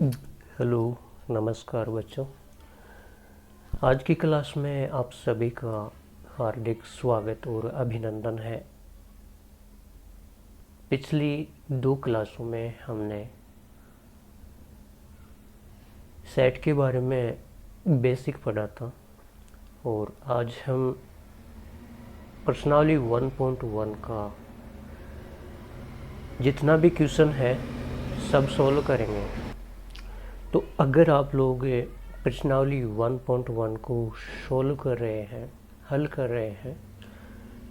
Hello, नमस्कार बच्चों। आज की क्लास में आप सभी का हार्दिक स्वागत और अभिनंदन है। पिछली दो क्लासों में हमने सेट के बारे में बेसिक पढ़ा था और आज हम प्रश्नावली 1.1 का जितना भी क्वेश्चन है सब सॉल्व करेंगे। तो अगर आप लोग प्रश्नावली 1.1 को सॉल्व कर रहे हैं, हल कर रहे हैं,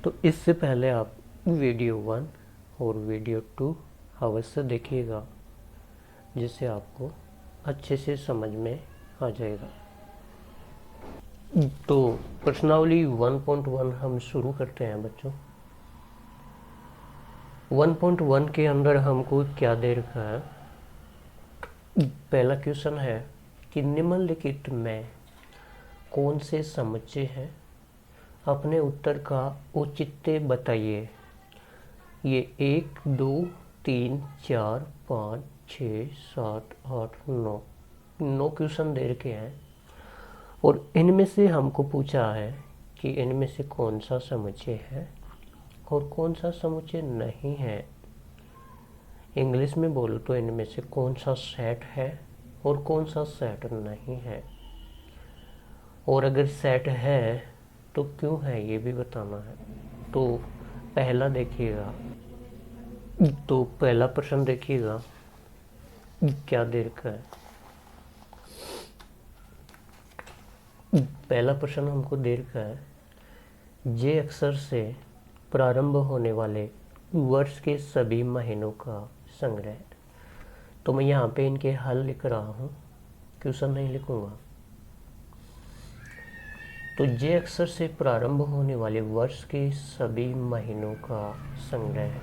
तो इससे पहले आप वीडियो 1 और वीडियो 2 अवश्य देखिएगा, जिससे आपको अच्छे से समझ में आ जाएगा। तो प्रश्नावली 1.1 हम शुरू करते हैं बच्चों। 1.1 के अंदर हमको क्या दे रखा है? पहला क्वेश्चन है कि निम्नलिखित में कौन से समुच्चय हैं? अपने उत्तर का औचित्य बताइए। ये 1, 2, 3, 4, 5, 6, 7, 8, 9 क्वेश्चन दे रखे हैं और इनमें से हमको पूछा है कि इनमें से कौन सा समुच्चय है और कौन सा समुच्चय नहीं है। इंग्लिश में बोलो तो इनमें से कौन सा सेट है और कौन सा सेट नहीं है, और अगर सेट है तो क्यों है ये भी बताना है। तो पहला देखिएगा, तो पहला प्रश्न देखिएगा क्या दे रखा है। पहला प्रश्न हमको दे रखा है जे अक्षर से प्रारंभ होने वाले वर्ष के सभी महीनों का संग्रह। तो मैं यहाँ पे इनके हल लिख रहा हूँ, क्वेश्चन नहीं लिखूंगा। तो जे अक्षर से प्रारंभ होने वाले वर्ष के सभी महीनों का संग्रह है।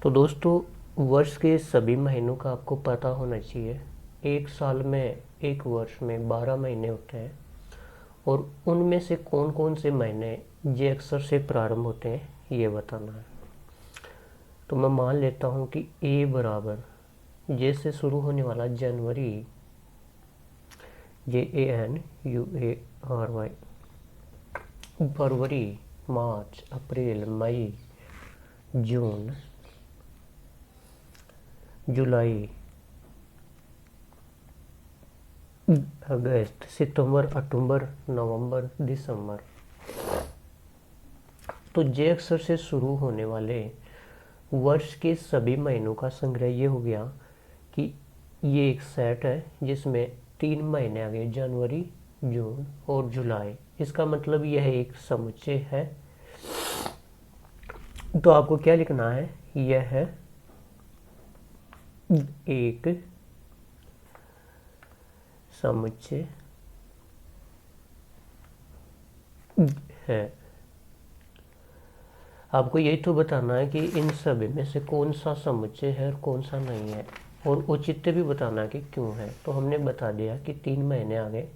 तो दोस्तों, वर्ष के सभी महीनों का आपको पता होना चाहिए। एक साल में, एक वर्ष में 12 महीने होते हैं और उनमें से कौन कौन से महीने जे अक्षर से प्रारंभ होते हैं ये बताना है। तो मैं मान लेता हूँ कि ए बराबर जे से शुरू होने वाला जनवरी, JANUARY, फरवरी, मार्च, अप्रैल, मई, जून, जुलाई, अगस्त, सितंबर, अक्टूबर, नवंबर, दिसंबर। तो जे अक्षर से शुरू होने वाले वर्ष के सभी महीनों का संग्रह ये हो गया कि ये एक सेट है जिसमें 3 महीने आ गए, जनवरी, जून और जुलाई। इसका मतलब यह एक समुच्चय है। तो आपको क्या लिखना है? यह है एक समुच्चय है। आपको यही तो बताना है कि इन सभी में से कौन सा समुच्चय है और कौन सा नहीं है, और औचित्य भी बताना कि क्यों है। तो हमने बता दिया कि 3 महीने आ गए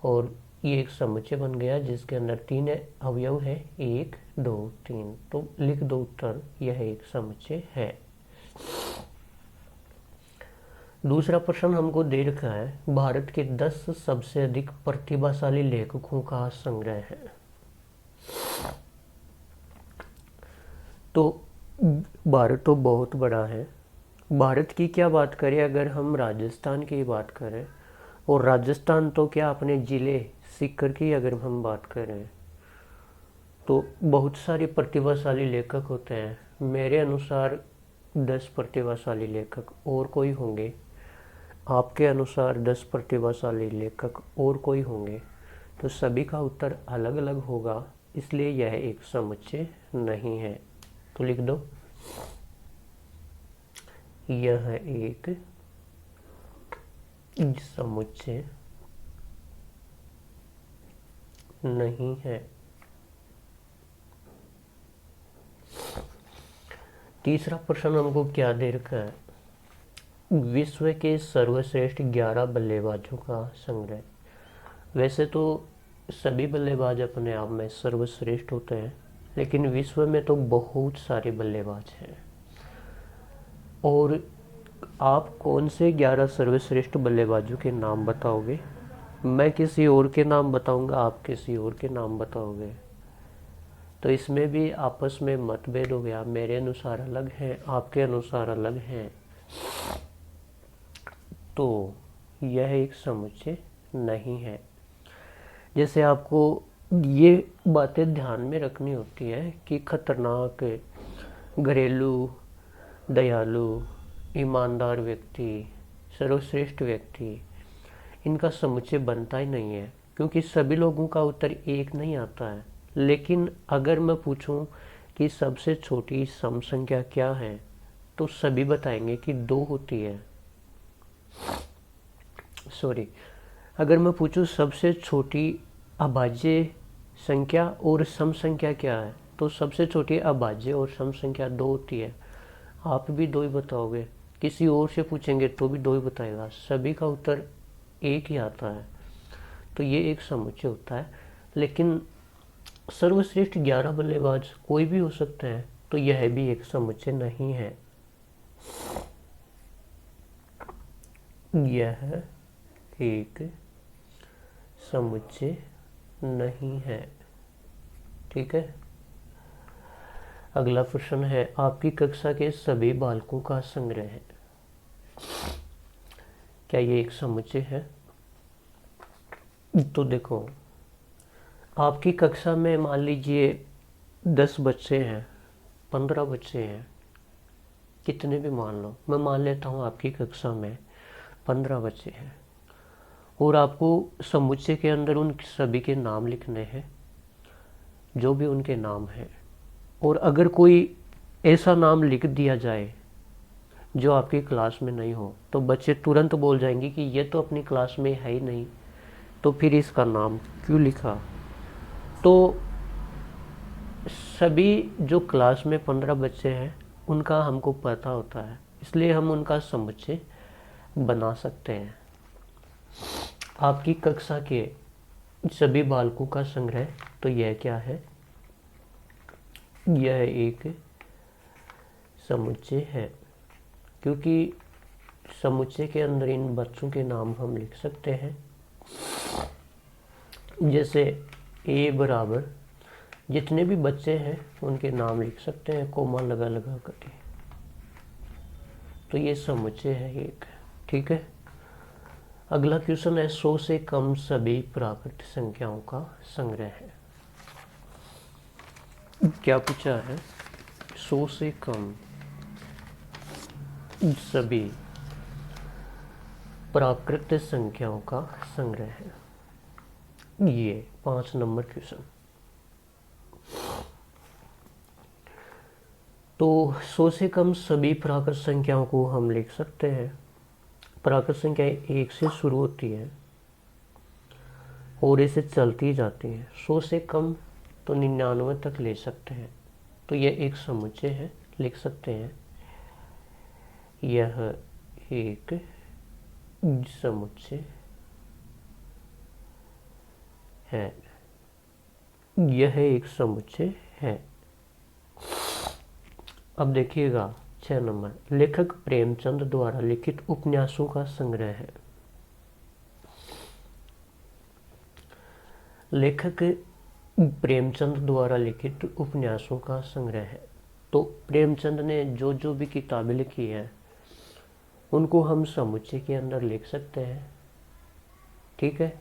और ये एक समुच्चय बन गया जिसके अंदर 3 अवयव है, 1, 2, 3। तो लिख दो उत्तर, यह एक समुच्चय है। दूसरा प्रश्न हमको दे रखा है भारत के 10 सबसे अधिक प्रतिभाशाली लेखकों का संग्रह है। तो भारत तो बहुत बड़ा है। भारत की क्या बात करें, अगर हम राजस्थान की बात करें, और राजस्थान तो क्या अपने ज़िले सीकर की अगर हम बात करें तो बहुत सारे प्रतिभाशाली लेखक होते हैं। मेरे अनुसार 10 प्रतिभाशाली लेखक और कोई होंगे, आपके अनुसार 10 प्रतिभाशाली लेखक और कोई होंगे। तो सभी का उत्तर अलग अलग होगा, इसलिए यह एक समुच्चय नहीं है। तो लिख दो, यह एक समुच्चय नहीं है। तीसरा प्रश्न हमको क्या दे रखा है? विश्व के सर्वश्रेष्ठ 11 बल्लेबाजों का संग्रह। वैसे तो सभी बल्लेबाज अपने आप में सर्वश्रेष्ठ होते हैं, लेकिन विश्व में तो बहुत सारे बल्लेबाज हैं और आप कौन से 11 सर्वश्रेष्ठ बल्लेबाजों के नाम बताओगे? मैं किसी और के नाम बताऊंगा, आप किसी और के नाम बताओगे। तो इसमें भी आपस में मतभेद हो गया, मेरे अनुसार अलग हैं, आपके अनुसार अलग हैं। तो यह एक समुच्चय नहीं है। जैसे आपको ये बातें ध्यान में रखनी होती है कि खतरनाक, घरेलू, दयालु, ईमानदार व्यक्ति, सर्वश्रेष्ठ व्यक्ति, इनका समुच्चय बनता ही नहीं है, क्योंकि सभी लोगों का उत्तर एक नहीं आता है। लेकिन अगर मैं पूछूं कि सबसे छोटी सम संख्या क्या है, तो सभी बताएंगे कि 2 होती है। सॉरी, अगर मैं पूछूं सबसे छोटी अभाज्य संख्या और सम संख्या क्या है, तो सबसे छोटी अभाज्य और सम संख्या 2 होती है। आप भी 2 ही बताओगे, किसी और से पूछेंगे तो भी 2 ही बताएगा, सभी का उत्तर एक ही आता है। तो ये एक समुच्चय होता है। लेकिन सर्वश्रेष्ठ 11 बल्लेबाज कोई भी हो सकते हैं, तो यह भी एक समुच्चय नहीं है। यह एक समुच्चय नहीं है। ठीक है। अगला प्रश्न है, आपकी कक्षा के सभी बालकों का संग्रह है। क्या ये एक समुच्चय है? तो देखो, आपकी कक्षा में मान लीजिए 10 बच्चे हैं, 15 बच्चे हैं, कितने भी मान लो, मैं मान लेता हूँ आपकी कक्षा में 15 बच्चे हैं, और आपको समुच्चय के अंदर उन सभी के नाम लिखने हैं, जो भी उनके नाम हैं। और अगर कोई ऐसा नाम लिख दिया जाए जो आपकी क्लास में नहीं हो, तो बच्चे तुरंत बोल जाएंगे कि ये तो अपनी क्लास में है ही नहीं, तो फिर इसका नाम क्यों लिखा। तो सभी जो क्लास में 15 बच्चे हैं उनका हमको पता होता है, इसलिए हम उनका समुच्चय बना सकते हैं। आपकी कक्षा के सभी बालकों का संग्रह, तो यह क्या है? यह एक समुच्चय है, क्योंकि समुच्चय के अंदर इन बच्चों के नाम हम लिख सकते हैं। जैसे ए बराबर जितने भी बच्चे हैं उनके नाम लिख सकते हैं, कोमा लगा लगा करके। तो ये समुच्चय है एक। ठीक है। अगला क्वेश्चन है, 100 से कम सभी प्राकृत संख्याओं का संग्रह है। क्या पूछा है? 100 से कम सभी प्राकृत संख्याओं का संग्रह है। ये 5 नंबर क्वेश्चन। तो 100 से कम सभी प्राकृत संख्याओं को हम लिख सकते हैं। प्राकृत संख्याएं 1 से शुरू होती है और इसे चलती जाती है। 100 से कम तो 99 तक ले सकते हैं। तो यह एक समुच्चय है, लिख सकते हैं यह एक समुच्चय है। यह एक समुच्चय है। अब देखिएगा 6 नंबर, लेखक प्रेमचंद द्वारा लिखित उपन्यासों का संग्रह है। लेखक प्रेमचंद द्वारा लिखित उपन्यासों का संग्रह है। तो प्रेमचंद ने जो जो भी किताबें लिखी हैं उनको हम समुच्चय के अंदर लिख सकते हैं। ठीक है।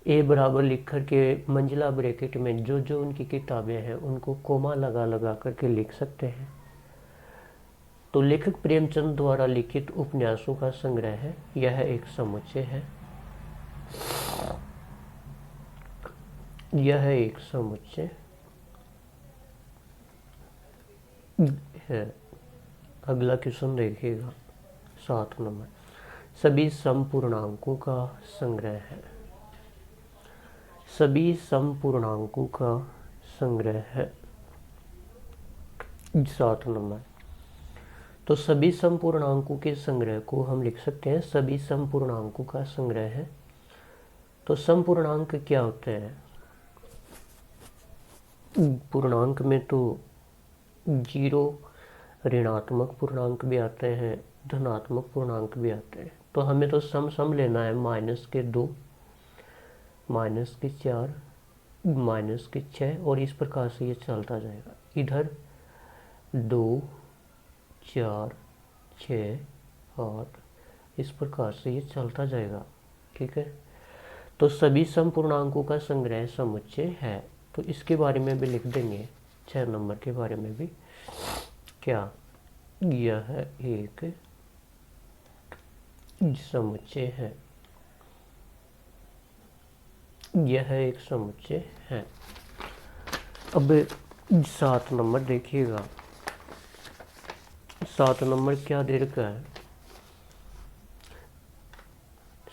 ए बराबर लिख करके मंजिला ब्रैकेट में जो जो उनकी किताबें हैं उनको कोमा लगा लगा करके लिख सकते हैं। तो लेखक प्रेमचंद द्वारा लिखित उपन्यासों का संग्रह है, यह एक समुच्चय है। यह एक समुच्चय है। अगला क्वेश्चन देखिएगा 7 नंबर, सभी समपूर्णांकों का संग्रह है। सभी समपूर्णांकों का संग्रह है 7 नंबर। तो सभी समपूर्णांकों के संग्रह को हम लिख सकते हैं, सभी समपूर्णांकों का संग्रह है। तो समपूर्णांक क्या होते हैं? पूर्णांक में तो 0 ऋणात्मक पूर्णांक भी आते हैं, धनात्मक पूर्णांक भी आते हैं। तो हमें तो सम लेना है, -2, -4, -6 और इस प्रकार से ये चलता जाएगा। इधर 2, 4, 6, 8 इस प्रकार से ये चलता जाएगा। ठीक है, तो सभी सम पूर्णांकों का संग्रह समुच्चय है। तो इसके बारे में भी लिख देंगे, 6 नंबर के बारे में भी। क्या? यह एक समुच्चय है, यह एक समुच्चय है। अब 7 नंबर देखिएगा, 7 नंबर क्या दे रखा है?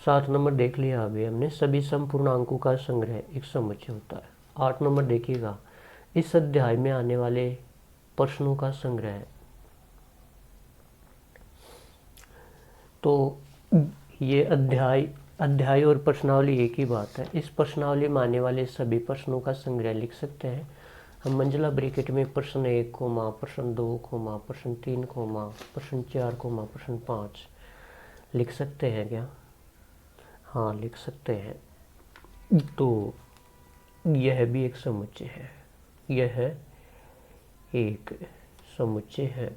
7 नंबर देख लिया अभी हमने, सभी सम पूर्णांकों का संग्रह एक समुच्चय होता है। 8 नंबर देखिएगा, इस अध्याय में आने वाले प्रश्नों का संग्रह। तो ये अध्याय और प्रश्नावली एक ही बात है। इस प्रश्नावली में आने वाले सभी प्रश्नों का संग्रह लिख सकते हैं हम मंझला ब्रैकेट में प्रश्न 1, प्रश्न 2, प्रश्न 3, प्रश्न 4, प्रश्न 5 लिख सकते हैं क्या? हाँ, लिख सकते हैं। तो यह भी एक समुच्चय है, यह एक समुच्चय है,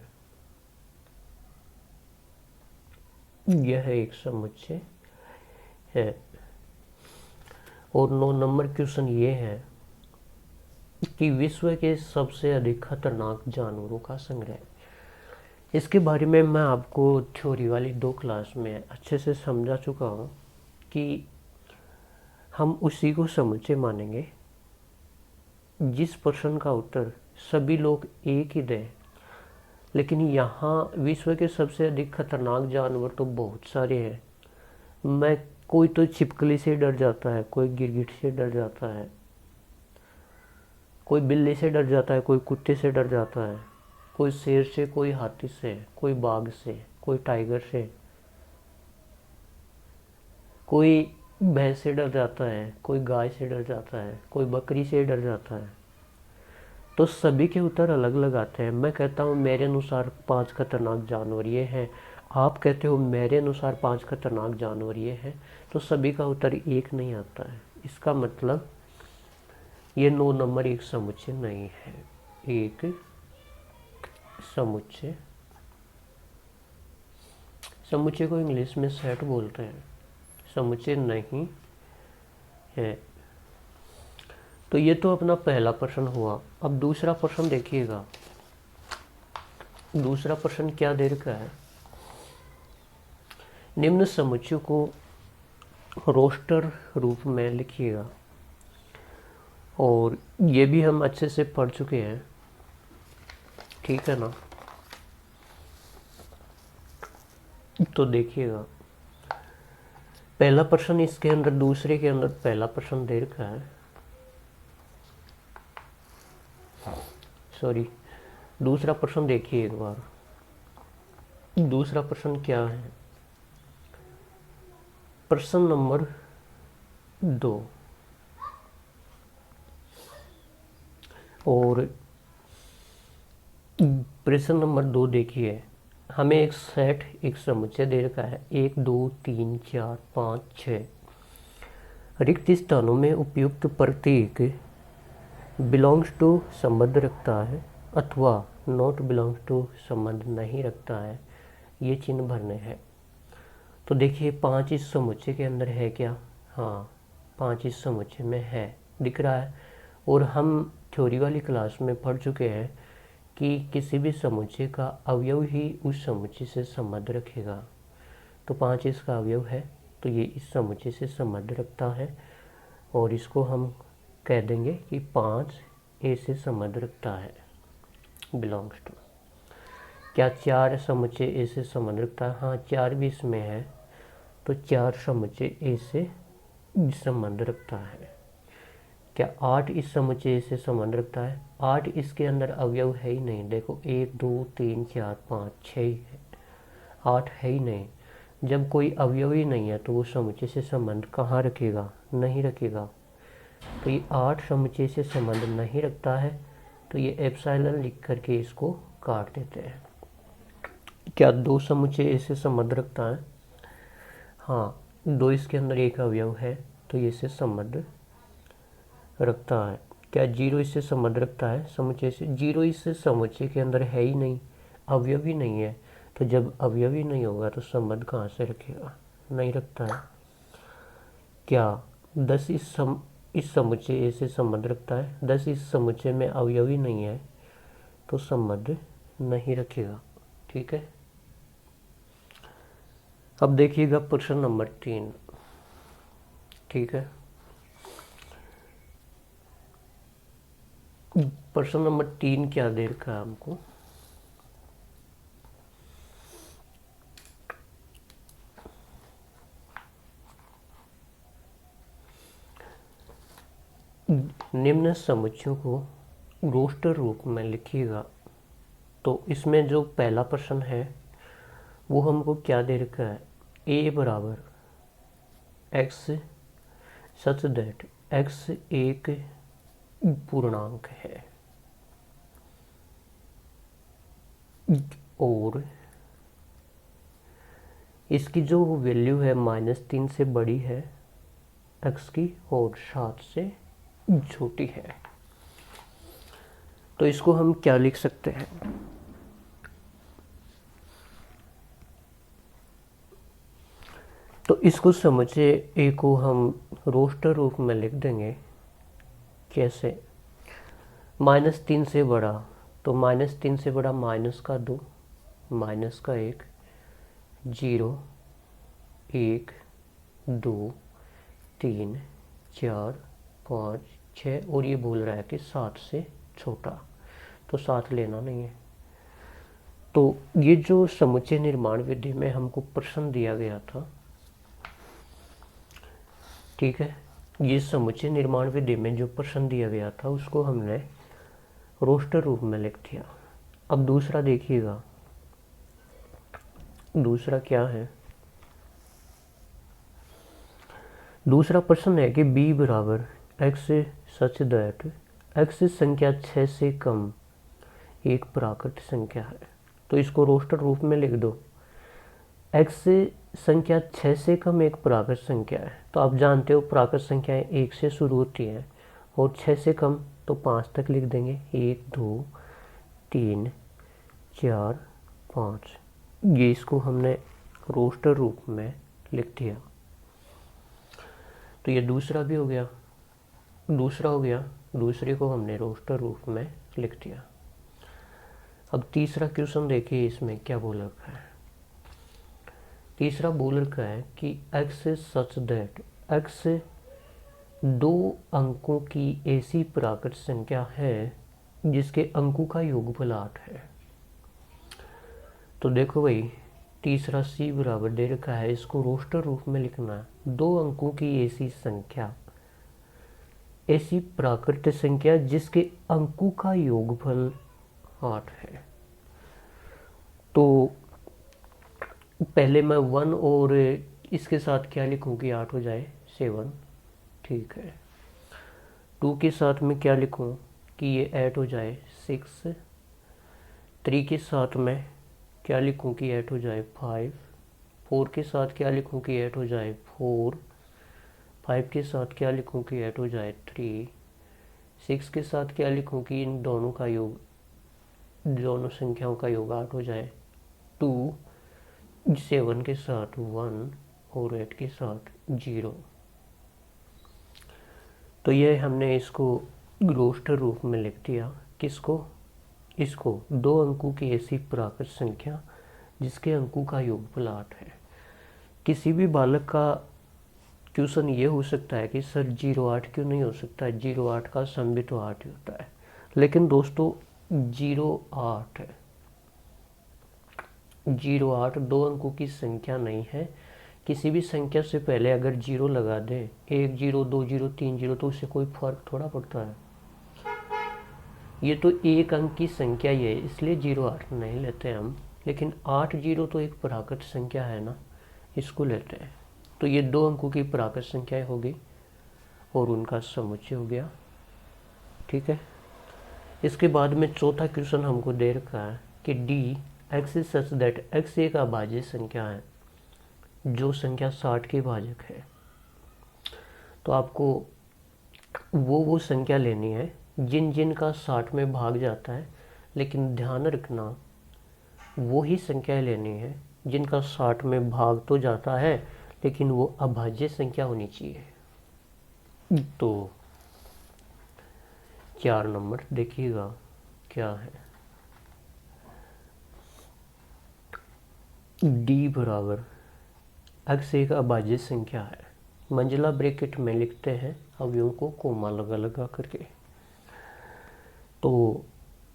यह एक समुच्चय है। और 9 नंबर क्वेश्चन ये है कि विश्व के सबसे अधिक खतरनाक जानवरों का संग्रह। इसके बारे में मैं आपको थ्योरी वाली 2 क्लास में अच्छे से समझा चुका हूँ कि हम उसी को समुच्चय मानेंगे जिस प्रश्न का उत्तर सभी लोग एक ही दें। लेकिन यहाँ विश्व के सबसे अधिक खतरनाक जानवर तो बहुत सारे हैं। कोई तो छिपकली से डर जाता है, कोई गिरगिट से डर जाता है, कोई बिल्ली से डर जाता है, कोई कुत्ते से डर जाता है, कोई शेर से, कोई हाथी से, कोई बाघ से, कोई टाइगर से, कोई भैंस से डर जाता है, कोई गाय से डर जाता है, कोई बकरी से डर जाता है। तो सभी के उत्तर अलग अलग आते हैं। मैं कहता हूँ मेरे अनुसार 5 खतरनाक जानवर ये हैं, आप कहते हो मेरे अनुसार 5 खतरनाक जानवर ये हैं, तो सभी का उत्तर एक नहीं आता है। इसका मतलब ये 9 नंबर एक समुच्चय नहीं है, एक समुच्चय। समुच्चय को इंग्लिश में सेट बोलते हैं, समुच्चय नहीं है। तो ये तो अपना पहला प्रश्न हुआ। अब दूसरा प्रश्न देखिएगा, दूसरा प्रश्न क्या दे रखा है? निम्न समुच्चय को रोस्टर रूप में लिखिएगा। और ये भी हम अच्छे से पढ़ चुके हैं, ठीक है ना? तो देखिएगा, पहला प्रश्न इसके अंदर, दूसरे के अंदर पहला प्रश्न दे रखा है। सॉरी, दूसरा प्रश्न देखिए एक बार। दूसरा प्रश्न क्या है? प्रश्न नंबर 2। और प्रश्न नंबर 2 देखिए, हमें एक सेट, एक समुच्चय दे रखा है। 1, 2, 3, 4, 5, 6 रिक्त स्थानों में उपयुक्त प्रतीक बिलोंग्स टू संबंध रखता है अथवा नॉट बिलोंग्स टू संबंध नहीं रखता है, ये चिन्ह भरने हैं। तो देखिए 5 इस समुच्चय के अंदर है क्या? हाँ, 5 इस समुच्चय में है, दिख रहा है। और हम थ्योरी वाली क्लास में पढ़ चुके हैं कि किसी भी समुच्चय का अवयव ही उस समुच्चय से संबंध रखेगा। तो 5 इसका अवयव है, तो ये इस समुच्चय से संबंध रखता है। और इसको हम कह देंगे कि 5 ए से संबंध रखता है, बिलोंग्स टू। क्या 4 समुच्चय ए से संबंध रखता है? हाँ, 4 भी इसमें है, तो 4 समुच्चय ए से संबंध रखता है। क्या 8 इस समुच्चय से संबंध रखता है? 8 इसके अंदर अवयव है ही नहीं। देखो 1, 2, 3, 4, 5, 6 ही है, 8 है ही नहीं। जब कोई अवयव ही नहीं है तो वो समुच्चय से संबंध कहाँ रखेगा? नहीं रखेगा। तो ये 8 समुच्चय से संबंध नहीं रखता है, तो ये एप्सिलॉन लिख करके इसको काट देते हैं। क्या दो समुच्चय ऐसे संबंध रखता है? हाँ, दो इसके अंदर एक अवयव है तो ये इससे संबंध रखता है। क्या जीरो इससे संबंध रखता है समुच्चय से? जीरो इस समुच्चय के अंदर है ही नहीं, अवयव ही नहीं है। तो जब अवयव ही नहीं होगा तो संबंध कहाँ से रखेगा? नहीं रखता है। क्या 10 इस समुच्चय से संबंध रखता है? 10 इस समुच्चय में अवयव ही नहीं है तो संबंध नहीं रखेगा। ठीक है, अब देखिएगा प्रश्न नंबर 3। ठीक है, प्रश्न नंबर 3 क्या दे रखा है हमको? निम्न समुच्चयों को रोस्टर रूप में लिखिएगा। तो इसमें जो पहला प्रश्न है वो हमको क्या दे रखा है? ए बराबर एक्स सच दैट एक्स एक पूर्णांक है और इसकी जो वैल्यू है -3 से बड़ी है एक्स की और 7 से छोटी है। तो इसको हम क्या लिख सकते हैं? तो इसको समझे, ए को हम रोस्टर रूप में लिख देंगे। कैसे? -3 से बड़ा, तो -3 से बड़ा -2, -1, 0, 1, 2, 3, 4, 5, 6 और ये बोल रहा है कि 7 से छोटा, तो 7 लेना नहीं है। तो ये जो समुच्चय निर्माण विधि में हमको प्रश्न दिया गया था, ठीक है, ये समुच्चय निर्माण विधि में जो प्रश्न दिया गया था उसको हमने रोस्टर रूप में लिख दिया। अब दूसरा देखिएगा, दूसरा क्या है? दूसरा प्रश्न है कि b बराबर x सच दैट x संख्या 6 से कम एक प्राकृत संख्या है। तो इसको रोस्टर रूप में लिख दो। x संख्या 6 से कम एक प्राकृत संख्या है। तो आप जानते हो प्राकृत संख्याएं 1 से शुरू होती हैं और 6 से कम तो 5 तक लिख देंगे। 1, 2, 3, 4, 5। ये इसको हमने रोस्टर रूप में लिख दिया। तो ये दूसरा भी हो गया, दूसरा हो गया, दूसरे को हमने रोस्टर रूप में लिख दिया। अब तीसरा क्वेश्चन देखिए, इसमें क्या बोल रखा है? तीसरा बोल रखा है कि x सच दैट x 2 अंकों की ऐसी प्राकृत संख्या है जिसके अंकों का योगफल 8 है। तो देखो भाई, तीसरा c बराबर दे रखा है, इसको रोस्टर रूप में लिखना है। 2 अंकों की ऐसी संख्या, ऐसी प्राकृत संख्या जिसके अंकों का योगफल 8 है। तो पहले मैं 1 और इसके साथ क्या लिखूं कि 8 हो जाए? 7। ठीक है, 2 के साथ में क्या लिखूं कि ये 8 हो जाए? 6। 3 के साथ में क्या लिखूं कि 8 हो जाए? 5। 4 के साथ क्या लिखूं कि 8 हो जाए? 4। 5 के साथ क्या लिखूं कि 8 हो जाए? 3। 6 के साथ क्या लिखूं कि इन दोनों का योग, दोनों संख्याओं का योग 8 हो जाए? 2। 7 के साथ 1 और 8 के साथ 0। तो ये हमने इसको रोस्टर रूप में लिख दिया। किसको? इसको 2 अंकों की ऐसी प्राकृत संख्या जिसके अंकों का योगफल 8 है। किसी भी बालक का क्वेश्चन ये हो सकता है कि सर 0-8 क्यों नहीं हो सकता? 0-8 का सम भी तो 8 ही होता है। लेकिन दोस्तों 0-8 2 अंकों की संख्या नहीं है। किसी भी संख्या से पहले अगर 0 लगा दे, 1 0, 2 0, 3 0, तो उससे कोई फर्क थोड़ा पड़ता है। ये तो एक अंक की संख्या ही है, इसलिए 0-8 नहीं लेते हम। लेकिन 8 0 तो एक प्राकृत संख्या है ना, इसको लेते हैं। तो ये 2 अंकों की प्राकृत संख्याएं होगी और उनका समुच्चय हो गया। ठीक है, इसके बाद में चौथा क्वेश्चन हमको दे रखा है कि d x is such that x एक अभाज्य संख्या है जो संख्या 60 के भाजक है। तो आपको वो संख्या लेनी है जिन जिन का 60 में भाग जाता है, लेकिन ध्यान रखना वो ही संख्या लेनी है जिनका 60 में भाग तो जाता है लेकिन वो अभाज्य संख्या होनी चाहिए। तो 4 नंबर देखिएगा क्या है। d बराबर x एक अभाज्य संख्या है, मंजिला ब्रैकेट में लिखते हैं अवयवों को कोमा लगा लगा करके। तो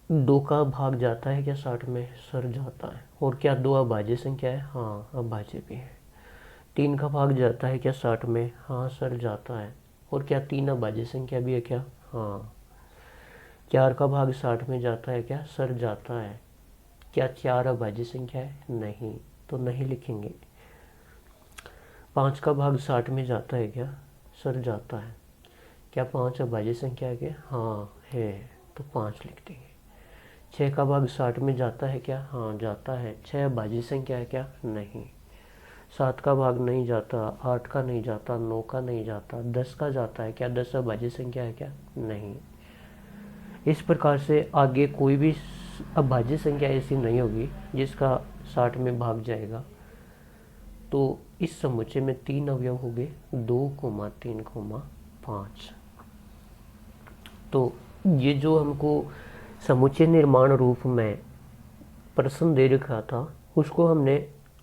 2 का भाग जाता है क्या 60 में? सर जाता है। और क्या 2 अभाज्य संख्या है? हाँ अभाज्य भी है। 3 का भाग जाता है क्या 60 में? हाँ सर जाता है। और क्या 3 अभाज्य संख्या भी है क्या? हाँ। 4 का भाग 60 में जाता है क्या? सर जाता है। क्या 4 अभाज्य संख्या है? नहीं, तो नहीं लिखेंगे। 5 का भाग 60 में जाता है क्या? सर जाता है। क्या 5 अभाज्य संख्या है क्या? हाँ है, तो 5 लिख देंगे। 6 का भाग 60 में जाता है क्या? हाँ जाता है। 6 अभाज्य संख्या है क्या? नहीं। 7 का भाग नहीं जाता, 8 का नहीं जाता, 9 का नहीं जाता, 10 का जाता है क्या? 10 अभाज्य संख्या है क्या? नहीं। इस प्रकार से आगे कोई भी अभाज्य संख्या ऐसी नहीं होगी जिसका 60 में भाग जाएगा। तो इस समुच्चय में 3 अवयव हो गए, 2,3,5। तो ये जो हमको समुच्चय निर्माण रूप में प्रश्न दे रखा था उसको हमने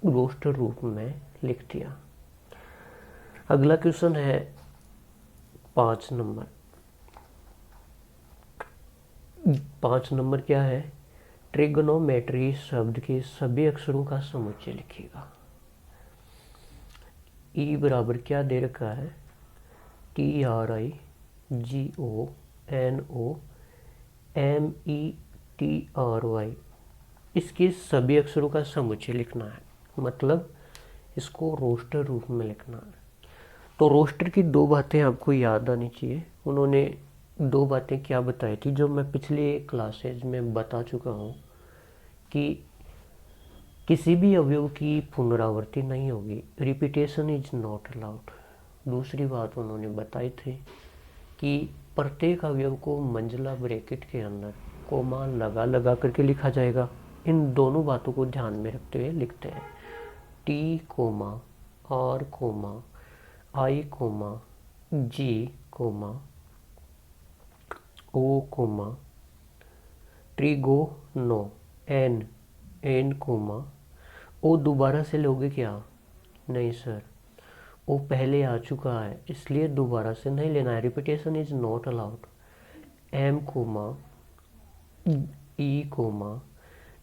रोस्टर रूप में लिख दिया। अगला क्वेश्चन है 5 नंबर। 5 नंबर क्या है? ट्रिग्नोमेट्री शब्द के सभी अक्षरों का समुच्चय लिखिएगा। ई बराबर क्या दे रखा है? TRIGONOMETRY। इसके सभी अक्षरों का समुच्चय लिखना है, मतलब इसको रोस्टर रूप में लिखना है। तो रोस्टर की 2 बातें आपको याद आनी चाहिए। उन्होंने 2 बातें क्या बताई थी जो मैं पिछले क्लासेज में बता चुका हूँ कि किसी भी अवयव की पुनरावृत्ति नहीं होगी, रिपीटेशन इज नॉट अलाउड। दूसरी बात उन्होंने बताई थी कि प्रत्येक अवयव को मंजिला ब्रैकेट के अंदर कोमा लगा लगा करके लिखा जाएगा। इन दोनों बातों को ध्यान में रखते हुए लिखते हैं T, R, I, G, O, ट्रिगोनो N, ओ दोबारा से लोगे क्या? नहीं सर, ओ पहले आ चुका है इसलिए दोबारा से नहीं लेना है। Repetition is not allowed. M, E,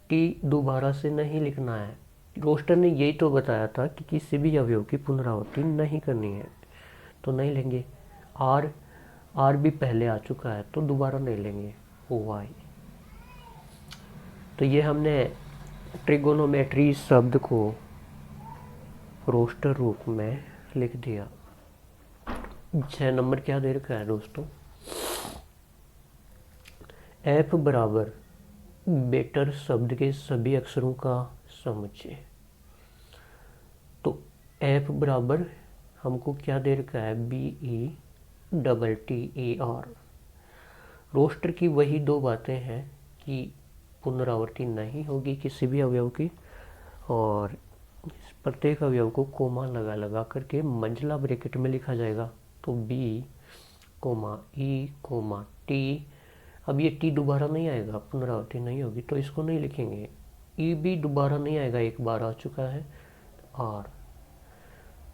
T दोबारा से नहीं लिखना है। रोस्टर ने यही तो बताया था कि किसी भी अवयव की पुनरावृत्ति नहीं करनी है, तो नहीं लेंगे। R भी पहले आ चुका है तो दोबारा नहीं लेंगे। Y। तो ये हमने ट्रिगोनोमेट्री शब्द को रोस्टर रूप में लिख दिया। 6 नंबर क्या दे रखा है दोस्तों? F बराबर बेटर शब्द के सभी अक्षरों का समुच्चय। तो F बराबर हमको क्या दे रखा है? BETTER। रोस्टर की वही 2 बातें हैं कि पुनरावृत्ति नहीं होगी किसी भी अवयव की, और प्रत्येक अवयव को कोमा लगा लगा करके मंजिला ब्रैकेट में लिखा जाएगा। तो B, E, T। अब ये T दोबारा नहीं आएगा, पुनरावृत्ति नहीं होगी तो इसको नहीं लिखेंगे। E भी दोबारा नहीं आएगा, एक बार आ चुका है। R,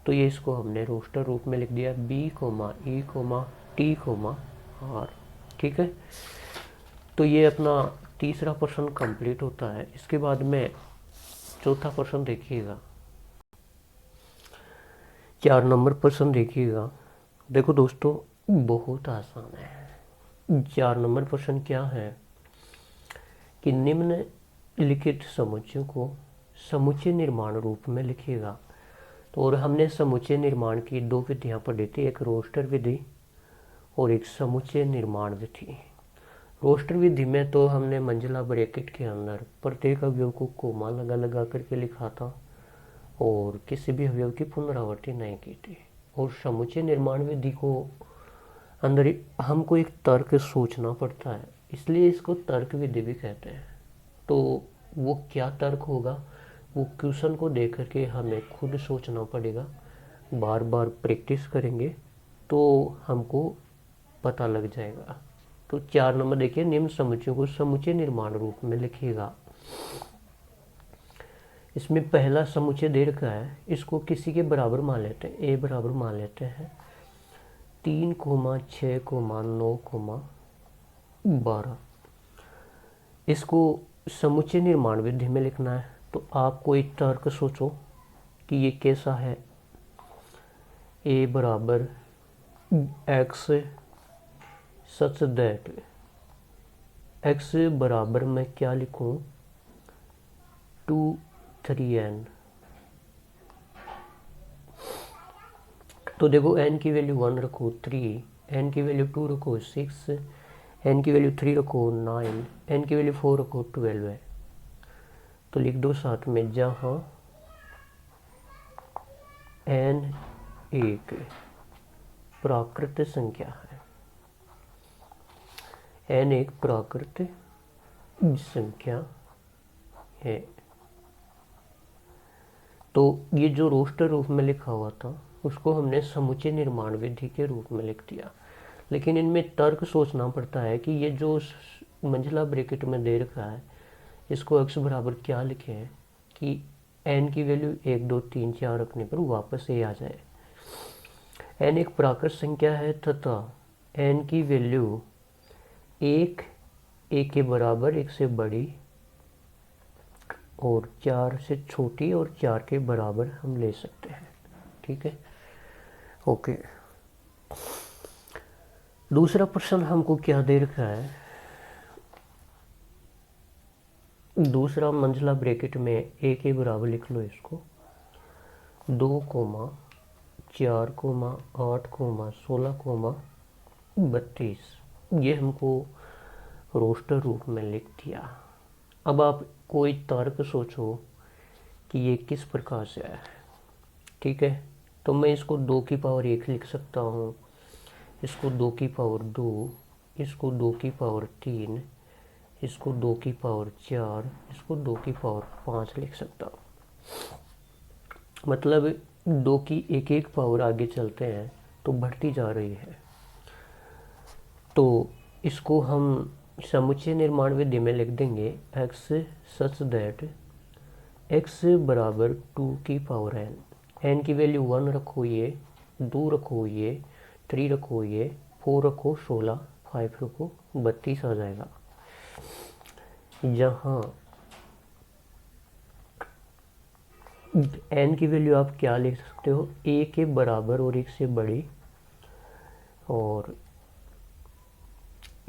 तो ये इसको हमने रोस्टर रूप में लिख दिया B, E, T, R। ठीक है, तो ये अपना तीसरा प्रश्न कंप्लीट होता है। इसके बाद में चौथा प्रश्न देखिएगा। 4 नंबर प्रश्न देखिएगा। देखो दोस्तों बहुत आसान है। 4 नंबर प्रश्न क्या है कि निम्नलिखित समुच्चयों को समुच्चय निर्माण रूप में लिखिएगा। तो और हमने समुच्चय निर्माण की 2 विधियां पढ़ी थी, एक रोस्टर विधि और एक समुच्चय निर्माण विधि। रोस्टर विधि में तो हमने मंजिला ब्रैकेट के अंदर प्रत्येक अवयव को कोमा लगा लगा करके लिखा था और किसी भी अवयव की पुनरावृत्ति नहीं की थी। और समुच्चय निर्माण विधि को अंदर हमको एक तर्क सोचना पड़ता है, इसलिए इसको तर्क विधि भी कहते हैं। तो वो क्या तर्क होगा, वो क्वेश्चन को देख करके हमें खुद सोचना पड़ेगा, बार बार प्रैक्टिस करेंगे तो हमको पता लग जाएगा। तो 4 नंबर देखिए, निम्न समुच्चयों को समुच्चय निर्माण रूप में लिखिएगा। इसमें पहला समुच्चय दे रखा है, इसको किसी के बराबर मान लेते हैं, ए बराबर मान लेते हैं 3, 6, 9, 12। इसको समुच्चय निर्माण विधि में लिखना है, तो आप कोई तर्क सोचो कि ये कैसा है। ए बराबर एक्स सच दैट एक्स बराबर मैं क्या लिखूं 2, 3n। तो देखो n की वैल्यू 1 रखो 3, n की वैल्यू 2 रखो 6, n की वैल्यू 3 रखो 9, n की वैल्यू 4 रखो 12 है। तो लिख दो साथ में, जहाँ n एक प्राकृत संख्या है, n एक प्राकृत संख्या है। तो ये जो रोस्टर रूप में लिखा हुआ था उसको हमने समुच्चय निर्माण विधि के रूप में लिख दिया। लेकिन इनमें तर्क सोचना पड़ता है कि ये जो मंजिला ब्रैकेट में दे रखा है इसको x बराबर क्या लिखे हैं कि n की वैल्यू 1, 2, 3, 4 रखने पर वापस ये आ जाए। n एक प्राकृत संख्या है तथा n की वैल्यू 1 के बराबर, 1 से बड़ी और 4 से छोटी और 4 के बराबर हम ले सकते हैं। ठीक है, ओके। दूसरा प्रश्न हमको क्या दे रखा है, दूसरा मंजिला ब्रैकेट में ए के बराबर लिख लो इसको 2, 4, 8, 16, 32। ये हमको रोस्टर रूप में लिख दिया। अब आप कोई तर्क सोचो कि ये किस प्रकार से है। ठीक है, तो मैं इसको 2 की पावर 1 लिख सकता हूँ, इसको 2 की पावर 2, इसको 2 की पावर 3, इसको 2 की पावर 4, इसको 2 की पावर 5 लिख सकता हूँ। मतलब 2 की एक एक पावर आगे चलते हैं तो बढ़ती जा रही है। तो इसको हम समुच्चय निर्माण विधि में लिख देंगे x सच दैट x बराबर 2 की पावर n की वैल्यू 1 रखो, ये 2 रखो, ये 3 रखो, ये 4 रखो, 16, 5 रखो, 32 आ जाएगा। जहाँ n की वैल्यू आप क्या लिख सकते हो, a के बराबर और 1 से बड़ी, और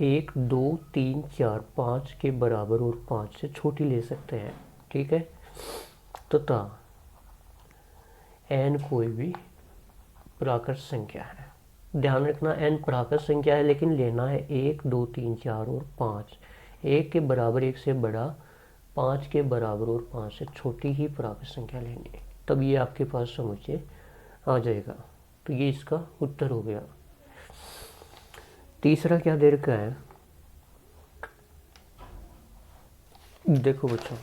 1, 2, 3, 4, 5 के बराबर और 5 से छोटी ले सकते हैं। ठीक है, तथा n कोई भी प्राकृत संख्या है। ध्यान रखना n प्राकृत संख्या है, लेकिन लेना है 1, 2, 3, 4 और 5। 1 के बराबर, 1 से बड़ा, 5 के बराबर और 5 से छोटी ही प्राकृत संख्या लेनी है, तब ये आपके पास समुच्चय आ जाएगा। तो ये इसका उत्तर हो गया। तीसरा क्या दे रखा है, देखो बच्चों,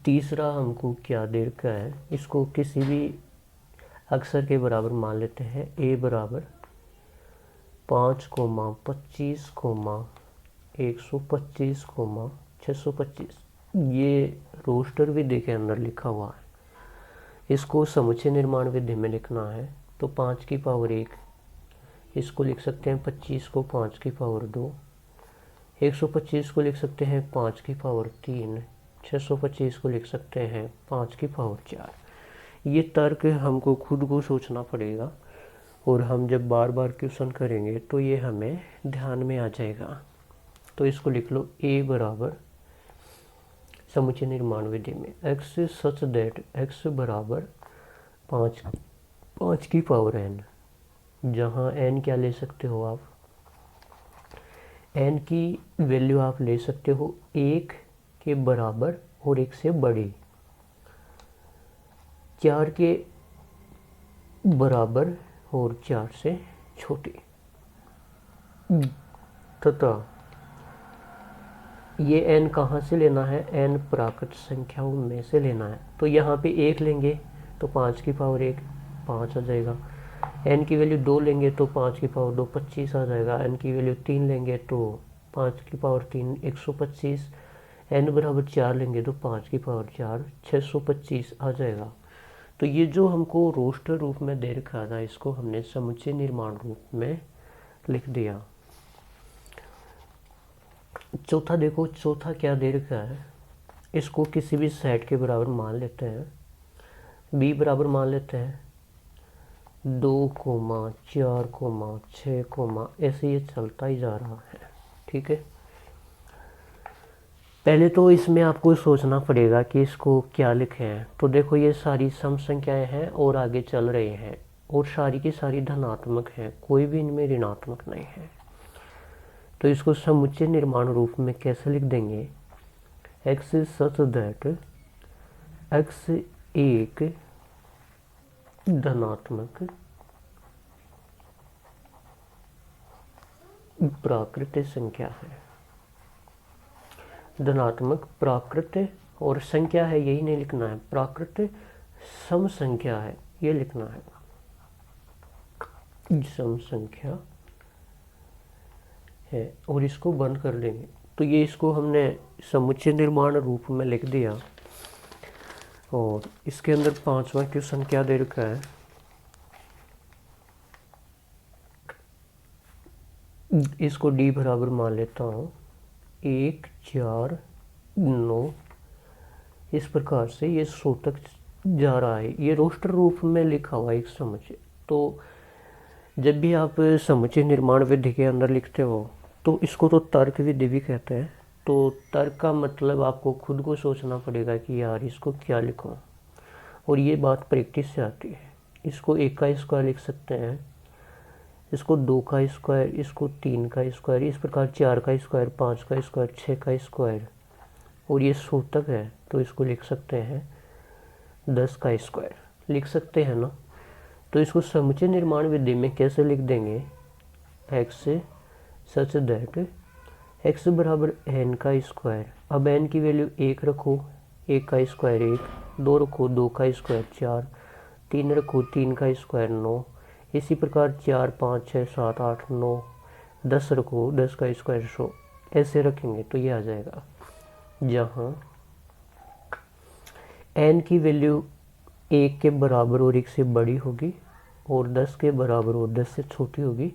तीसरा हमको क्या दे रखा है, इसको किसी भी अक्षर के बराबर मान लेते हैं। a बराबर 5, 25, 125, 625। ये रोस्टर विधि के अंदर लिखा हुआ है। इसको समुच्चय निर्माण विधि में लिखना है तो 5 की पावर 1, इसको लिख सकते हैं 25 को 5 की पावर 2, 125 को लिख सकते हैं 5 की पावर 3, 625 को लिख सकते हैं 5 की पावर 4। ये तर्क हमको खुद को सोचना पड़ेगा और हम जब बार बार क्वेश्चन करेंगे तो ये हमें ध्यान में आ जाएगा। तो इसको लिख लो, a बराबर समुच्चय निर्माण विधि में x सच दैट x बराबर 5 की पावर n जहाँ n क्या ले सकते हो आप, n की वैल्यू आप ले सकते हो 1 के बराबर और 1 से बड़ी, 4 के बराबर और 4 से छोटी, तथा ये n कहाँ से लेना है, n प्राकृत संख्याओं में से लेना है। तो यहाँ पे 1 लेंगे तो 5 की पावर 1 5 आ जाएगा, n की वैल्यू 2 लेंगे तो 5 की पावर 2 25 आ जाएगा, n की वैल्यू 3 लेंगे तो 5 की पावर 3 125, n बराबर 4 लेंगे तो 5 की पावर 4 625 आ जाएगा। तो ये जो हमको रोस्टर रूप में दे रखा था, इसको हमने समुच्चय निर्माण रूप में लिख दिया। चौथा देखो, चौथा क्या दे रखा है, इसको किसी भी सेट के बराबर मान लेते हैं, b बराबर मान लेते हैं 2, 4, 6, ऐसे ये चलता ही जा रहा है। ठीक है, पहले तो इसमें आपको सोचना पड़ेगा कि इसको क्या लिखे हैं। तो देखो ये सारी सम संख्याएं हैं और आगे चल रहे हैं और सारी की सारी धनात्मक हैं, कोई भी इनमें ऋणात्मक नहीं है। तो इसको समुच्चय निर्माण रूप में कैसे लिख देंगे, x सच दैट x एक धनात्मक प्राकृत संख्या है। धनात्मक प्राकृत और संख्या है, यही नहीं लिखना है, प्राकृत सम संख्या है ये लिखना है, सम संख्या है, और इसको बंद कर देंगे। तो ये इसको हमने समुच्चय निर्माण रूप में लिख दिया। और इसके अंदर 5वां क्वेश्चन क्या दे रखा है, इसको d बराबर मान लेता हूँ 1, 4, 9, इस प्रकार से ये 100 तक जा रहा है। ये रोस्टर रूप में लिखा हुआ एक समुच्चय। तो जब भी आप समुच्चय निर्माण विधि के अंदर लिखते हो तो इसको तो तर्क विधि भी कहते हैं। तो तर्क का मतलब आपको खुद को सोचना पड़ेगा कि यार इसको क्या लिखूं, और ये बात प्रैक्टिस से आती है। इसको 1 का स्क्वायर लिख सकते हैं, इसको 2 का स्क्वायर, इसको 3 का स्क्वायर, इस प्रकार 4 का स्क्वायर, 5 का स्क्वायर, 6 का स्क्वायर, और ये 100 तक है तो इसको लिख सकते हैं 10 का स्क्वायर, लिख सकते हैं ना। तो इसको समुच्चय निर्माण विधि में कैसे लिख देंगे, x सच दैट x बराबर n का स्क्वायर। अब n की वैल्यू 1 रखो, 1 का स्क्वायर 1, 2 रखो, 2 का स्क्वायर 4, 3 रखो, 3 का स्क्वायर 9, इसी प्रकार 4, 5, 6, 7, 8, 9, 10 रखो, 10 का स्क्वायर 100, ऐसे रखेंगे तो ये आ जाएगा। जहाँ n की वैल्यू 1 के बराबर और 1 से बड़ी होगी और 10 के बराबर और 10 से छोटी होगी,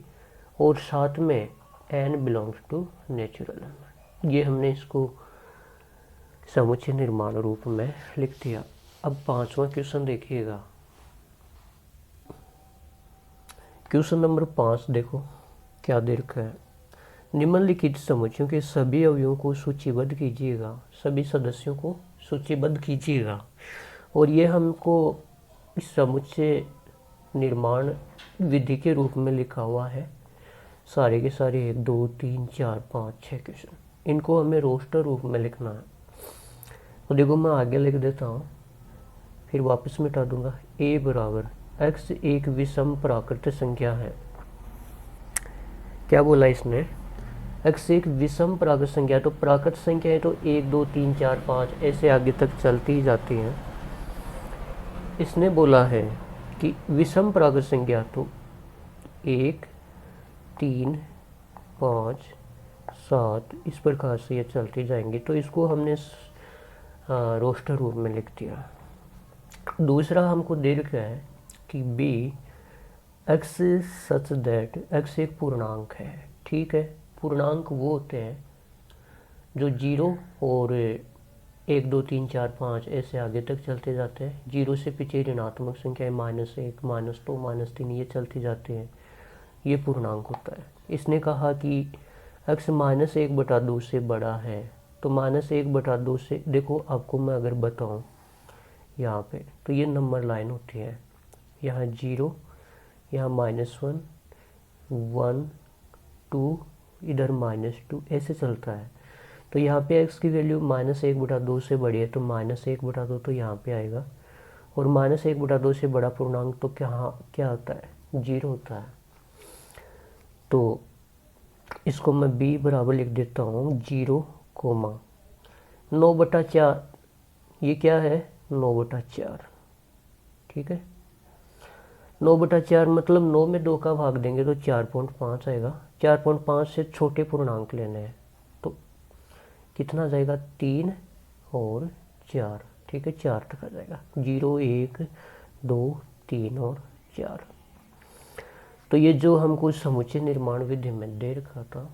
और साथ में n belongs to natural number. ये हमने इसको समुच्चय निर्माण रूप में लिख दिया। अब 5वां क्वेश्चन देखिएगा, क्वेश्चन नंबर 5 देखो क्या दे रखा है, निम्नलिखित समुच्चयों के सभी अवयवों को सूचीबद्ध कीजिएगा, सभी सदस्यों को सूचीबद्ध कीजिएगा। और ये हमको समुच्चय निर्माण विधि के रूप में लिखा हुआ है, सारे के सारे 1, 2, 3, 4, 5, 6 क्वेश्चन, इनको हमें रोस्टर रूप में लिखना है। तो देखो मैं आगे लिख देता हूँ, फिर वापस मिटा दूंगा। a बराबर x एक विषम प्राकृत संख्या है। क्या बोला इसने, x एक विषम प्राकृत संख्या, तो प्राकृत संख्या है तो 1, 2, 3, 4, 5 ऐसे आगे तक चलती ही जाती हैं। इसने बोला है कि विषम प्राकृत संख्या, तो 1, 3, 5, 7 इस प्रकार से ये चलती जाएंगी। तो इसको हमने रोस्टर रूप में लिख दिया। दूसरा हमको दे रखा है कि b x such that x एक पूर्णांक है। ठीक है, पूर्णांक वो होते हैं जो 0 और 1, 2, 3, 4, 5 ऐसे आगे तक चलते जाते हैं। 0 से पीछे ऋणात्मक संख्या -1, -2, -3 ये चलती जाती हैं, ये पूर्णांक होता है। इसने कहा कि x -1/2 से बड़ा है, तो -1/2 से, देखो आपको मैं अगर बताऊं यहाँ पे, तो ये नंबर लाइन होती है, यहाँ 0, यहाँ -1, 1 2, इधर -2, ऐसे चलता है। तो यहाँ पे x की वैल्यू -1/2 से बड़ी है तो -1/2 तो यहाँ पे आएगा, और -1/2 से बड़ा पूर्णांक तो क्या होता है, 0 होता है। तो इसको मैं b बराबर लिख देता हूँ 0, 9/4। ये क्या है, 9/4। ठीक है, 9/4 मतलब 9 में 2 का भाग देंगे तो 4.5 आएगा। 4.5 से छोटे पूर्णांक लेने हैं तो कितना जाएगा, 3 और 4। ठीक है, 4 तक आ जाएगा, 0 1 2 3 और 4। तो ये जो हमको समुच्चय निर्माण विधि में दे रखा था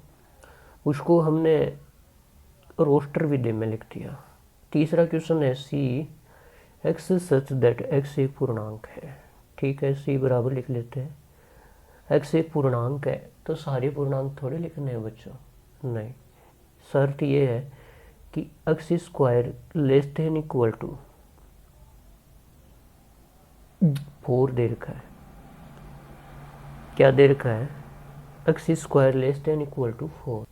उसको हमने रोस्टर विधि में लिख दिया। तीसरा क्वेश्चन है सी एक्स सच दैट एक्स एक पूर्णांक है। ठीक है, सी बराबर लिख लेते हैं, एक्स एक पूर्णांक है तो सारे पूर्णांक थोड़े लिखने हैं बच्चों, नहीं। शर्त ये है कि x square less than equal to 4 दे रखा है। क्या दे रखा है, x square less than equal to 4।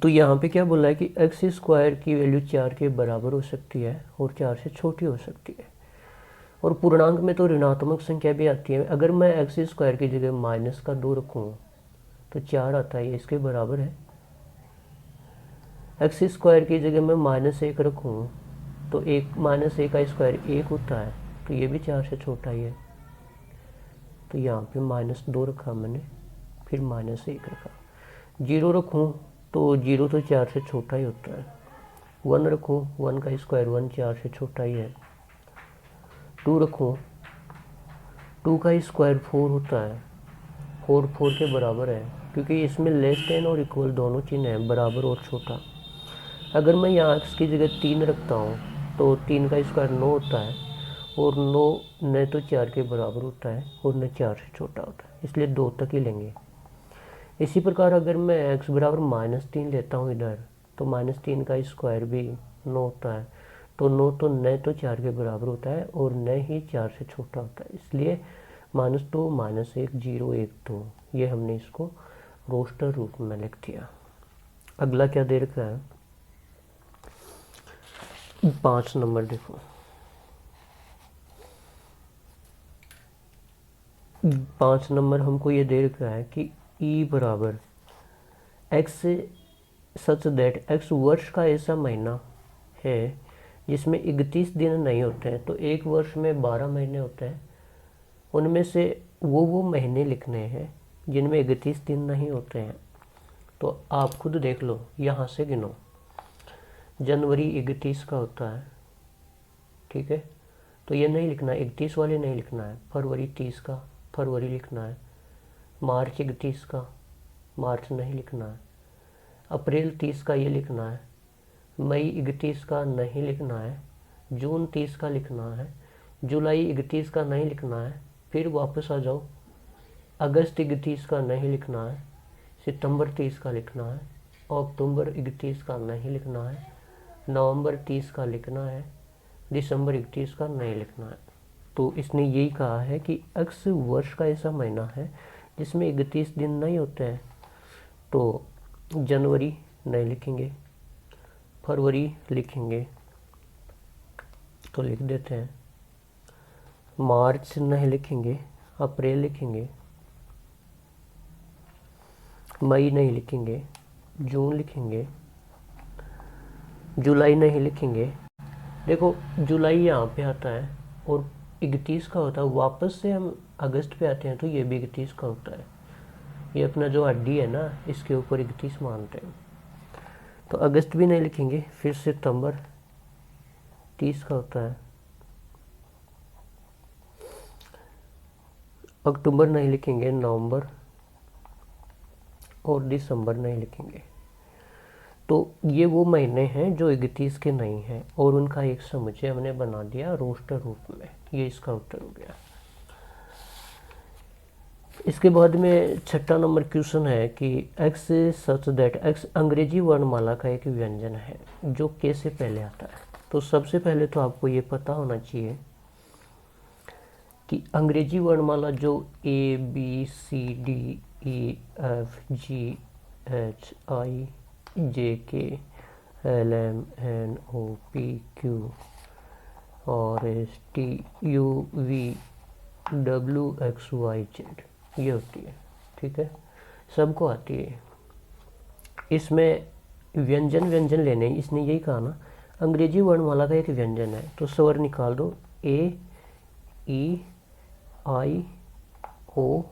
तो यहाँ पे क्या बोला है कि एक्स स्क्वायर की वैल्यू 4 के बराबर हो सकती है और 4 से छोटी हो सकती है, और पूर्णांक में तो ऋणात्मक संख्या भी आती है। अगर मैं एक्स स्क्वायर की जगह -2 रखूँ तो 4 आता है, ये इसके बराबर है। एक्स स्क्वायर की जगह मैं -1 रखूँ तो -1 का स्क्वायर 1 होता है, तो ये भी 4 से छोटा ही है। तो यहाँ पे -2 रखा मैंने, फिर -1 रखा। 0 रखूँ तो 0 तो 4 से छोटा ही होता है। 1 रखूँ, 1 का स्क्वायर 1 4 से छोटा ही है। 2 रखूँ, 2 का स्क्वायर 4 होता है, 4 के बराबर है, क्योंकि इसमें लेस देन और इक्वल दोनों चिन्ह हैं, बराबर और छोटा। अगर मैं यहाँ x की जगह 3 रखता हूँ तो 3 का स्क्वायर 9 होता है, और 9 न तो 4 के बराबर होता है और न 4 से छोटा होता है, इसलिए 2 तक ही लेंगे। इसी प्रकार अगर मैं x बराबर -3 लेता हूँ इधर, तो -3 का स्क्वायर भी 9 होता है, तो 9 तो न तो 4 के बराबर होता है और न ही 4 से छोटा होता है, इसलिए -2 -1 0 1 2, ये हमने इसको रोस्टर रूप में लिख दिया। अगला क्या दे रखा है, 5 नंबर देखो। 5 नंबर हमको ये दे रखा है कि ई बराबर एक्स सच दैट एक्स वर्ष का ऐसा महीना है जिसमें 31 दिन नहीं होते हैं। तो एक वर्ष में 12 महीने होते हैं, उनमें से वो महीने लिखने हैं जिनमें 31 दिन नहीं होते हैं। तो आप खुद देख लो, यहाँ से गिनो। जनवरी 31 का होता है, ठीक है, तो ये नहीं लिखना है, 31 वाले नहीं लिखना है। फरवरी 30 का फरवरी लिखना है। मार्च 31 का मार्च नहीं लिखना है। अप्रैल 30 का ये लिखना है। मई 31 का नहीं लिखना है। जून 30 का लिखना है। जुलाई 31 का नहीं लिखना है। फिर वापस आ जाओ, अगस्त 31 का नहीं लिखना है। सितंबर 30 का लिखना है। अक्टूबर 31 का नहीं लिखना है। नवंबर 30 का लिखना है। दिसंबर 31 का नहीं लिखना है। तो इसने यही कहा है कि अक्स वर्ष का ऐसा महीना है जिसमें 31 दिन नहीं होते हैं। तो जनवरी नहीं लिखेंगे, फरवरी लिखेंगे तो लिख देते हैं। मार्च नहीं लिखेंगे, अप्रैल लिखेंगे। मई नहीं लिखेंगे, जून लिखेंगे। जुलाई नहीं लिखेंगे। देखो जुलाई यहाँ पे आता है और 31 का होता है। वापस से हम अगस्त पे आते हैं तो ये भी 31 का होता है। ये अपना जो हड्डी है ना, इसके ऊपर 31 मानते हैं, तो अगस्त भी नहीं लिखेंगे। फिर सितंबर 30 का होता है। अक्टूबर नहीं लिखेंगे, नवंबर और दिसंबर नहीं लिखेंगे। तो ये वो महीने हैं जो 31 के नहीं हैं और उनका एक समुच्चय हमने बना दिया रोस्टर रूप में। ये इसका उत्तर हो गया। इसके बाद में 6 नंबर क्वेश्चन है कि एक्स सच दैट एक्स अंग्रेजी वर्णमाला का एक व्यंजन है जो के से पहले आता है। तो सबसे पहले तो आपको ये पता होना चाहिए कि अंग्रेजी वर्णमाला जो A B C D EFGHIJKLMNOPQ और STUVWXYZ, ये होती है। ठीक है, सबको आती है। इसमें व्यंजन व्यंजन लेने, इसने यही कहा ना, अंग्रेजी वर्णमाला का एक व्यंजन है, तो स्वर निकाल दो, ए ई आई ओ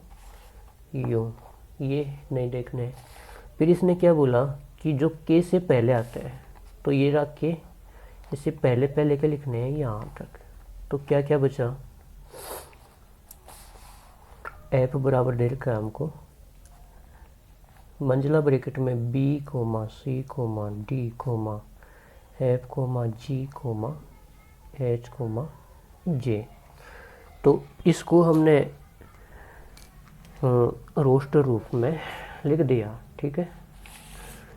यू, ये नहीं देखने। फिर इसने क्या बोला कि जो के से पहले आते हैं, तो ये रख के इससे पहले पहले के लिखने हैं यहाँ तक। तो क्या क्या बचा, एफ बराबर दे रखा है हमको, मंजिला ब्रैकेट में B comma C comma D comma F comma G comma H comma J. तो इसको हमने रोस्टर रूप में लिख दिया। ठीक है,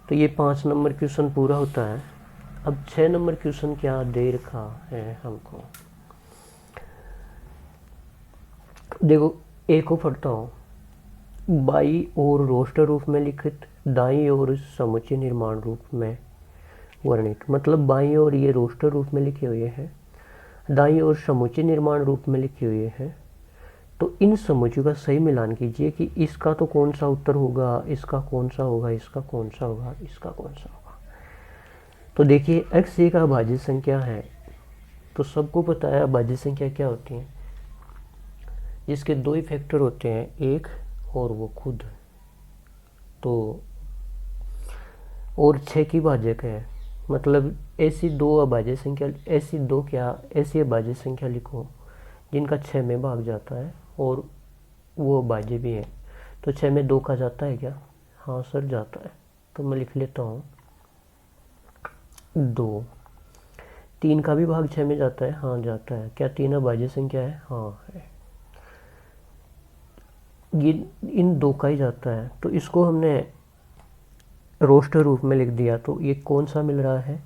तो ये 5 नंबर क्वेश्चन पूरा होता है। अब 6 नंबर क्वेश्चन क्या दे रखा है हमको, देखो एक को पढ़ता हूँ। बाई और रोस्टर रूप में लिखित, दाई और समुच्चय निर्माण रूप में वर्णित। मतलब बाई और ये रोस्टर रूप में लिखे हुए हैं, दाई और समुच्चय निर्माण रूप में लिखे हुए हैं। तो इन समुच्चयों का सही मिलान कीजिए कि इसका तो कौन सा उत्तर होगा, इसका कौन सा होगा, इसका कौन सा होगा, इसका कौन सा होगा। तो देखिए x एक अभाज्य संख्या है, तो सबको पता है अभाज्य संख्या क्या होती है, जिसके 2 ही फैक्टर होते हैं, एक और वो खुद। तो और 6 की भाजक है, मतलब ऐसी 2 अभाज्य संख्या, ऐसी अभाज्य संख्या लिखो जिनका 6 में भाग जाता है और वो अभाज्य भी है। तो 6 में 2 का जाता है क्या, हाँ सर जाता है, तो मैं लिख लेता हूँ 2। 3 का भी भाग 6 में जाता है, हाँ जाता है, क्या 3 अभाज्य संख्या है, हाँ है। ये इन 2 का ही जाता है, तो इसको हमने रोस्टर रूप में लिख दिया। तो ये कौन सा मिल रहा है,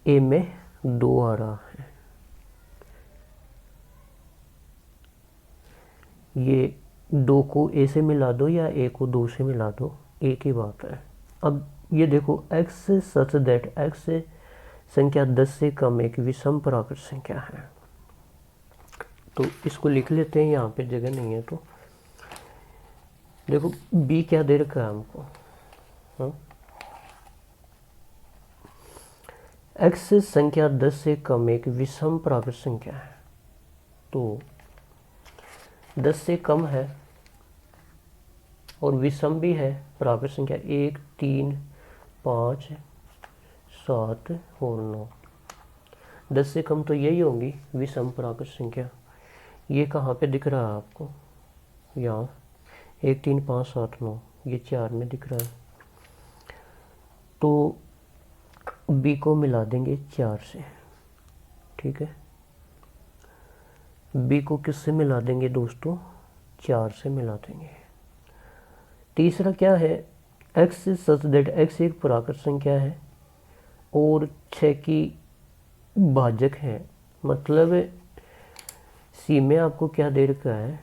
ए में 2 आ रहा है, ये 2 को ए से मिला दो या ए को 2 से मिला दो, एक ही बात है। अब ये देखो x सच दैट x संख्या 10 से कम एक विषम प्राकृत संख्या है। तो इसको लिख लेते हैं, यहाँ पे जगह नहीं है। तो देखो b क्या दे रखा है हमको, हाँ? x संख्या 10 से कम एक विषम प्राकृत संख्या है। तो 10 से कम है और विषम भी है प्राकृत संख्या, 1 3 5 7 और 9। 10 से कम तो यही होंगी विषम प्राकृत संख्या। ये कहाँ पे दिख रहा है आपको, यहाँ 1 3 5 7 9, ये 4 में दिख रहा है। तो b को मिला देंगे 4 से। ठीक है, b को किससे मिला देंगे दोस्तों, 4 से मिला देंगे। तीसरा क्या है, x सच दैट x एक प्राकृत संख्या है और 6 की भाजक है। मतलब सी में आपको क्या दे रखा है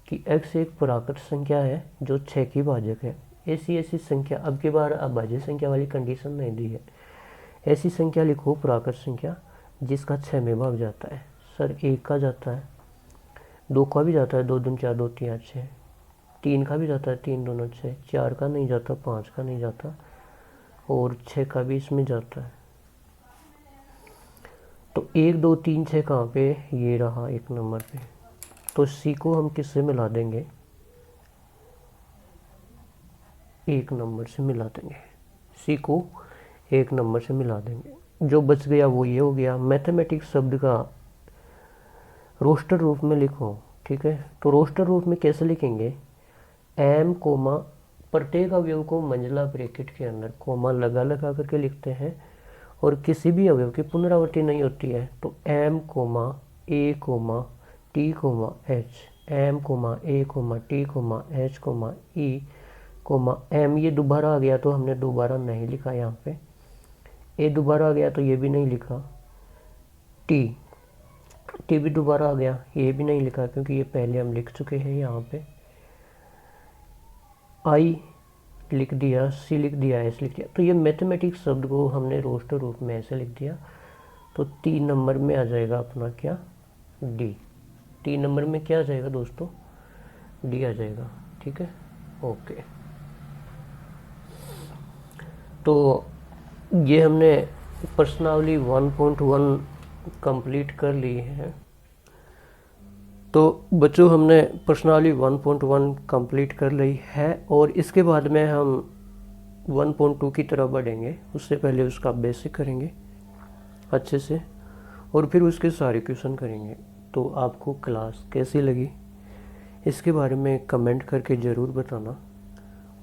कि x एक प्राकृत संख्या है जो 6 की भाजक है। ऐसी संख्या, अब की बार अभाज्य संख्या वाली कंडीशन नहीं दी है, ऐसी संख्या लिखो प्राकृत संख्या जिसका 6 में भाग जाता है। सर 1 का जाता है, 2 का भी जाता है, 2 दूनी 4 2 3 8 6, 3 का भी जाता है, 3 2 9 6, 4 का नहीं जाता, 5 का नहीं जाता और 6 का भी इसमें जाता है। तो 1 2 3 6 कहाँ पे, ये रहा 1 नंबर पे। तो सी को हम किससे मिला देंगे, 1 नंबर से मिला देंगे, सी को 1 नंबर से मिला देंगे। जो बच गया वो ये हो गया। मैथमेटिक्स शब्द का रोस्टर रूप में लिखो। ठीक है, तो रोस्टर रूप में कैसे लिखेंगे, एम कोमा प्रत्येक अवयव को मंजिला ब्रैकेट के अंदर कोमा लगा लगा करके लिखते हैं और किसी भी अवयव की पुनरावृत्ति नहीं होती है। तो M comma A comma T comma H, M comma A comma T comma H comma E comma M, ये दोबारा आ गया तो हमने दोबारा नहीं लिखा यहाँ पे, ए दोबारा आ गया तो ये भी नहीं लिखा, टी भी दोबारा आ गया, ये भी नहीं लिखा क्योंकि ये पहले हम लिख चुके हैं यहाँ पे। आई लिख दिया, सी लिख दिया, एस लिख दिया। तो ये मैथमेटिक्स शब्द को हमने रोस्टर रूप में ऐसे लिख दिया। तो 3 नंबर में आ जाएगा अपना क्या, डी। 3 नंबर में क्या आ जाएगा दोस्तों, डी आ जाएगा। ठीक है, ओके। तो ये हमने प्रश्नावली 1.1 कंप्लीट कर ली है। तो बच्चों हमने प्रश्नावली 1.1 कंप्लीट कर ली है और इसके बाद में हम 1.2 की तरफ बढ़ेंगे। उससे पहले उसका बेसिक करेंगे अच्छे से और फिर उसके सारे क्वेश्चन करेंगे। तो आपको क्लास कैसी लगी इसके बारे में कमेंट करके ज़रूर बताना,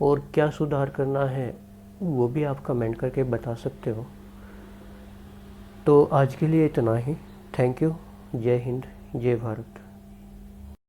और क्या सुधार करना है वो भी आप कमेंट करके बता सकते हो। तो आज के लिए इतना ही। Thank you. जय हिंद, जय भारत।